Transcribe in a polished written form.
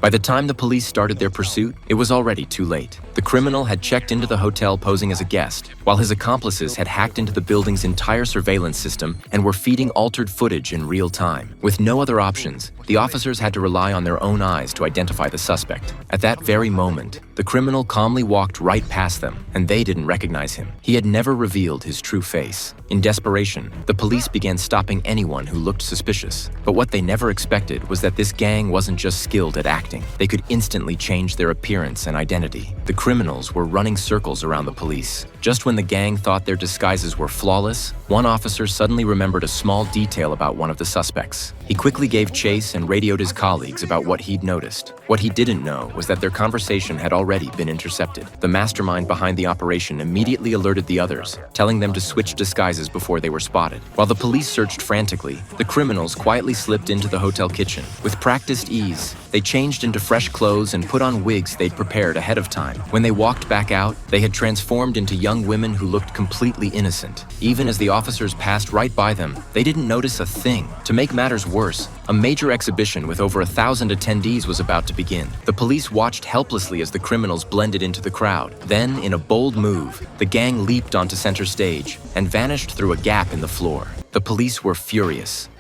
By the time the police started their pursuit, it was already too late. The criminal had checked into the hotel posing as a guest, while his accomplices had hacked into the building's entire surveillance system and were feeding altered footage in real time. With no other options, the officers had to rely on their own eyes to identify the suspect. At that very moment, the criminal calmly walked right past them, and they didn't recognize him. He had never revealed his true face. In desperation, the police began stopping anyone who looked suspicious. But what they never expected was that this gang wasn't just skilled at acting. They could instantly change their appearance and identity. The criminals were running circles around the police. Just when the gang thought their disguises were flawless, one officer suddenly remembered a small detail about one of the suspects. He quickly gave chase and radioed his colleagues about what he'd noticed. What he didn't know was that their conversation had already been intercepted. The mastermind behind the operation immediately alerted the others, telling them to switch disguises before they were spotted. While the police searched frantically, the criminals quietly slipped into the hotel kitchen. With practiced ease, they changed into fresh clothes and put on wigs they'd prepared ahead of time. When they walked back out, they had transformed into young women who looked completely innocent. Even as the officers passed right by them, they didn't notice a thing. To make matters worse, a major exhibition with over 1,000 attendees was about to begin. The police watched helplessly as the criminals blended into the crowd. Then, in a bold move, the gang leaped onto center stage and vanished through a gap in the floor. The police were furious.